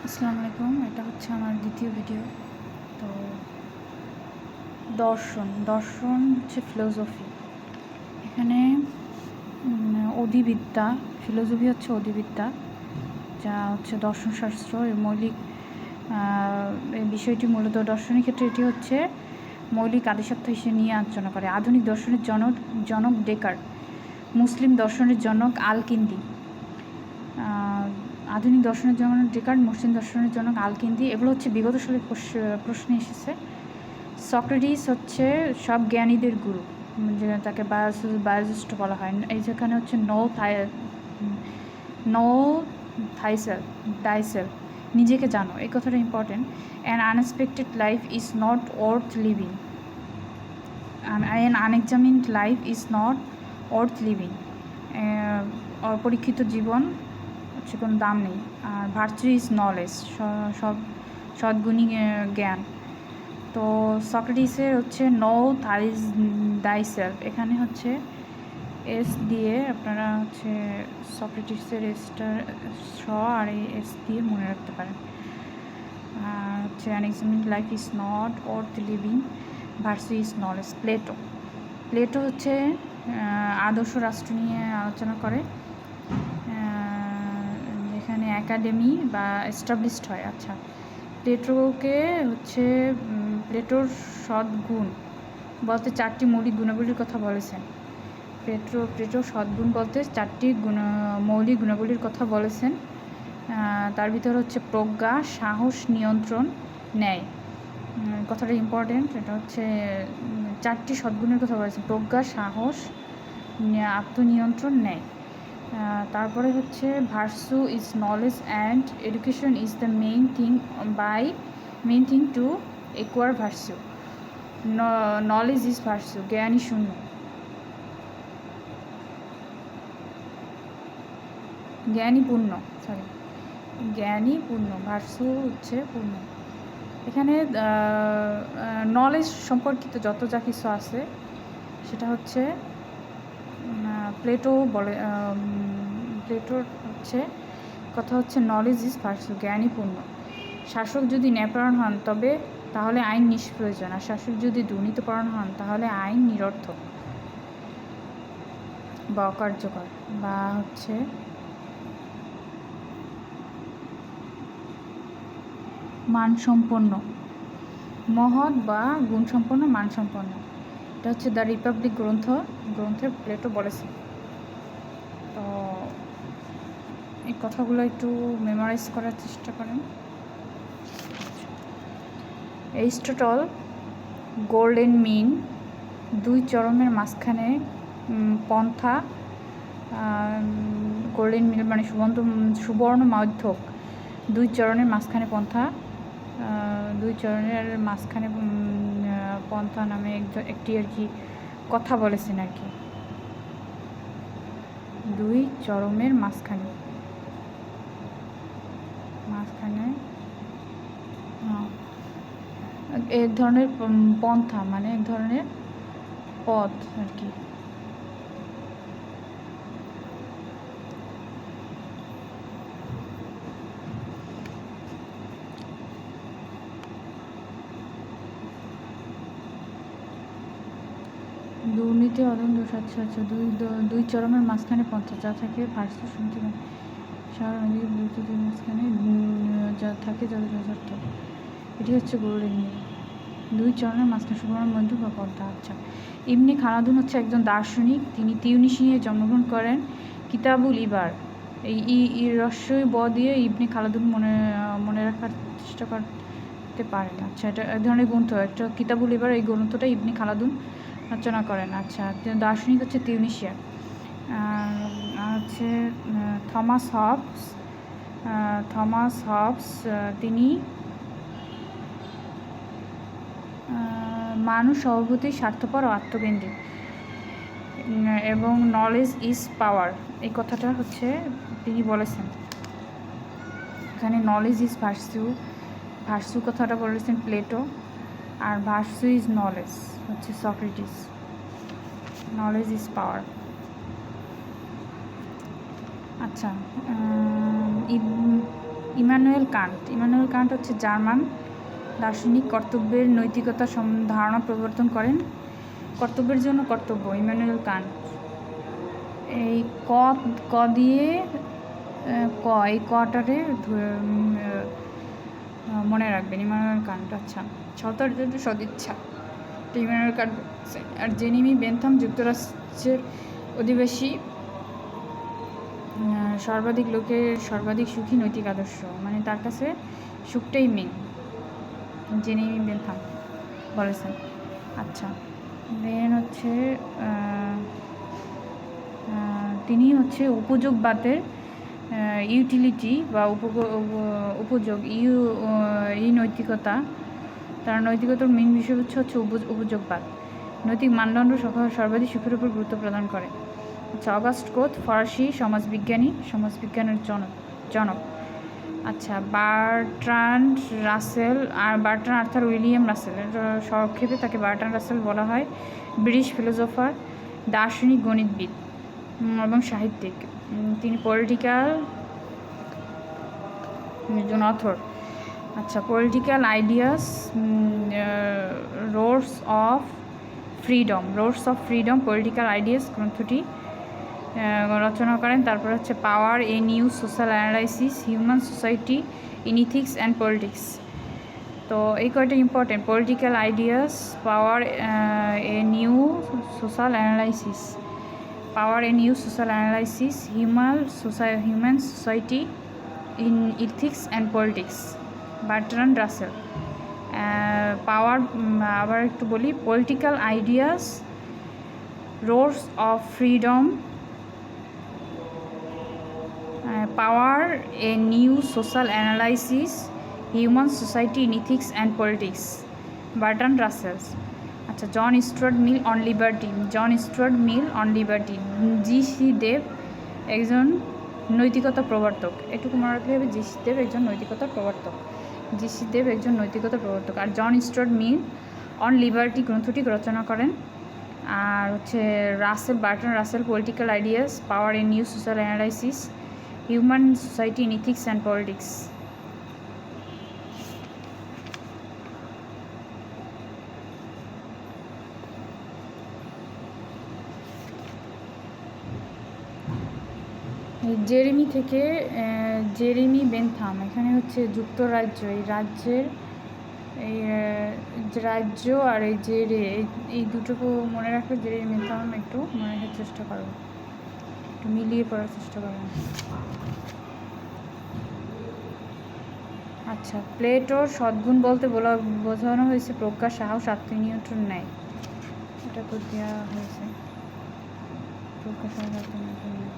আসসালামু আলাইকুম। এটা হচ্ছে আমার দ্বিতীয় ভিডিও। তো দর্শন হচ্ছে ফিলোসফি। এখানে অধিবিদ্যা, ফিলোসফি হচ্ছে অধিবিদ্যা, যা হচ্ছে দর্শনশাস্ত্র এর মৌলিক এই বিষয়টি মূলত দর্শনের ক্ষেত্রে এটি হচ্ছে মৌলিক আদিসত্তা হিসেবে নিয়ে আলোচনা করে। আধুনিক দর্শনের জনক ডেকার্ট, মুসলিম দর্শনের জনক আল-কিন্দি। আধুনিক দর্শনের জনক ডেকার্ট, মুসলিম দর্শনের জনক আল-কিন্দি। এগুলো হচ্ছে বিগত সালের প্রশ্নে এসেছে। সক্রেটিস হচ্ছে সব জ্ঞানীদের গুরু, যে তাকে বায়োজিস্ট বলা হয়। এই যেখানে হচ্ছে নো থাইসেল, নিজেকে জানো, এই কথাটা important. An unexpected life is not worth living, an unexamined life is not worth living. অপরীক্ষিত জীবন হচ্ছে কোনো দাম নেই। আর ভার্চু ইজ নলেজ, সদ্গুণী জ্ঞান। তো সক্রেটিসের হচ্ছে নো থাইসেলফ, এখানে হচ্ছে এস দিয়ে আপনারা হচ্ছে সক্রেটিসের এসটা আর এই এস দিয়ে মনে রাখতে পারেন। আর হচ্ছে unexamined life is not worth living, virtue is knowledge. Plato হচ্ছে আদর্শ রাষ্ট্র নিয়ে আলোচনা করে, যেখানে একাডেমি বা এস্টাবলিশড হয়। আচ্ছা, প্লেটোর সদ্গুণ বলতে 4টি মৌলিক গুণাবলীর কথা বলেছেন। প্লেটো সদ্গুণ বলতে 4টি মৌলিক গুণাবলীর কথা বলেছেন। তার ভিতর হচ্ছে প্রজ্ঞা, সাহস, নিয়ন্ত্রণ, ন্যায়। কথাটা ইম্পর্টেন্ট। এটা হচ্ছে 4টি সদ্গুণের কথা বলেছেন: প্রজ্ঞা, সাহস, আত্মনিয়ন্ত্রণ, ন্যায়। তারপরে হচ্ছে virtue is knowledge and education is the main thing to acquire virtue. Knowledge is virtue, জ্ঞানই শূন্য। জ্ঞানই পূর্ণ, ভার্সু হচ্ছে পূর্ণ। এখানে নলেজ সম্পর্কিত যত যা কিছু আছে সেটা হচ্ছে প্লেটোর হচ্ছে কথা হচ্ছে নলেজ ইজ ভার্সু, জ্ঞানই পূর্ণ। শাসক যদি ন্যায়পরায়ণ হন তাহলে আইন নিষ্প্রয়োজন, আর শাসক যদি দুর্নীতিপরায়ণ হন তাহলে আইন নিরর্থক বা অকার্যকর বা হচ্ছে মানসম্পন্ন, মহৎ বা গুণসম্পন্ন, মানসম্পন্ন। এটা হচ্ছে দ্য রিপাবলিক গ্রন্থে প্লেটো বলেছে। তো এই কথাগুলো একটু মেমোরাইজ করার চেষ্টা করেন। এরিস্টটল গোল্ডেন মিন, দুই চরমের মাঝখানে পন্থা। গোল্ডেন মিন মানে সুবর্ণ মধ্যক, দুই চরণের মাঝখানে পন্থা। দুই চরণের মাঝখানে পন্থা নামে একটি আর কি কথা বলেছেন আর কি। দুই চরমের মাঝখানে এক ধরনের পন্থা মানে এক ধরনের পথ আর কি। দুর্নীতি অদম দোষ। আচ্ছা, দুই চরমের মাঝখানে পন্থা, যা থাকে ভার্সু শুনতে সারাদিকে বিরুদ্ধ দুই মাঝখানে যা থাকে যাদের যথার্থ, এটি হচ্ছে গোল্ডেন মিল। দুই চরণের মাঝখানে সুবর্ণ মধ্য বা পন্থা। আচ্ছা, ইবনে খালাদুন হচ্ছে একজন দার্শনিক। তিনি তিউনিসিয়ায় জন্মগ্রহণ করেন। কিতাবুল ইবার, এই রস্যই ব দিয়ে ইবনে খালাদুন মনে রাখার চেষ্টা করতে পারেন। আচ্ছা, এটা এক ধরনের গ্রন্থ, একটা কিতাবুল ইবার, এই গ্রন্থটা ইবনে খালাদুন রচনা করেন। আচ্ছা, দার্শনিক হচ্ছে তিউনিসিয়া। আর হচ্ছে থমাস হবস, তিনি মানুষ স্বভাবতই স্বার্থপর ও আত্মকেন্দ্রিক, এবং নলেজ ইজ পাওয়ার, এই কথাটা হচ্ছে তিনি বলেছেন। এখানে নলেজ ইজ ভার্সু কথাটা বলেছেন প্লেটো, আর ভার্সু ইজ নলেজ হচ্ছে সক্রেটিস। Knowledge is power. আচ্ছা, ইমানুয়েল কান্ট হচ্ছে জার্মান দার্শনিক। কর্তব্যের নৈতিকতা ধারণা প্রবর্তন করেন। কর্তব্যের জন্য কর্তব্য, ইমানুয়েল কান্ট। এই ক দিয়ে এই কটারে মনে রাখবেন, ইমানুয়েল কান্ট। আচ্ছা, সততার জন্য সদিচ্ছা, ইমানুয়েল কান্ট। আর জেরেমি বেন্থাম যুক্তরাষ্ট্রের অধিবাসী, সর্বাধিক সুখী নৈতিক আদর্শ, মানে তার কাছে সুখটাই মেন, জেরেমি বেন্থাম বলেছেন। আচ্ছা, দেন হচ্ছে তিনি হচ্ছে উপযোগবাদের ইউটিলিটি বা উপযোগ এই নৈতিকতা, তার নৈতিকতার মেন বিষয় হচ্ছে উপযোগবাদ। নৈতিক মানদণ্ড সর্বাধিক সুখের উপর গুরুত্ব প্রদান করে। আচ্ছা, অগাস্ট কোথ ফরাসি সমাজবিজ্ঞানের জনক। আচ্ছা, বার্ট্রান্ড আর্থার উইলিয়াম রাসেল, সংক্ষেপে তাকে বার্ট্রান্ড রাসেল বলা হয়। ব্রিটিশ ফিলোসোফার, দার্শনিক, গণিতবিদ এবং সাহিত্যিক। তিনি পলিটিক্যাল অথর। আচ্ছা, political ideas, roads of freedom political ideas গ্রন্থটি রচনা করেন। তারপর হচ্ছে power a new social analysis, human society in ethics and politics. তো এই কয়টা important, political ideas, power a new social analysis, human society in ethics and politics, Bertrand Russell. Power, আবার একটু বলি, political ideas, roads of freedom, power a new social analysis, human society in ethics and politics, Bertrand Rasel. আচ্ছা, John Stuart Mill on liberty, G C. Dev একজন নৈতিকতা প্রবর্তক। এটুকু মনে রাখলে হবে, জি.সি. দেব একজন নৈতিকতা প্রবর্তক। আর জন স্টুয়ার্ট মিল অন লিবার্টি গ্রন্থটি রচনা করেন। আর হচ্ছে Bertrand Rasel, political ideas, power a new social analysis, human society in ethics and politics. Jeremy Bentham, এখানে হচ্ছে যুক্তরাজ্য, এই রাজ্য আর এই দুটোকে মনে রাখলে জেরেমি বেন্থাম একটু মনে রাখার চেষ্টা করো, একটু মিলিয়ে পড়ার চেষ্টা করো। আচ্ছা, প্লেটোর সদ্গুণ বলতে বোঝানো হয়েছে প্রজ্ঞা, সাহস, আত্মনিয়ন্ত্রণ, ন্যায়। এটা তো দেওয়া হয়েছে, প্রজ্ঞা, সাহস, আত্মনিয়ন্ত্রণ, ন্যায়।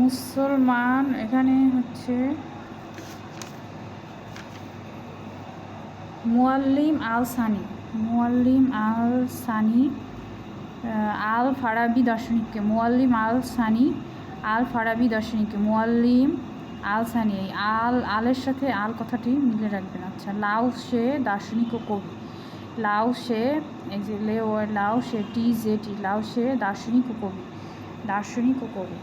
মুসলমান, এখানে হচ্ছে মুয়াল্লিম আল সানি আল ফারাবি দার্শনিককে, মুয়াল্লিম আল সানি, এই আলের সাথে আল কথাটি মিলে রাখবেন। আচ্ছা, লাও সে দার্শনিক ও কবি, লাও সে TZT, লাও সে দার্শনিক ও কবি।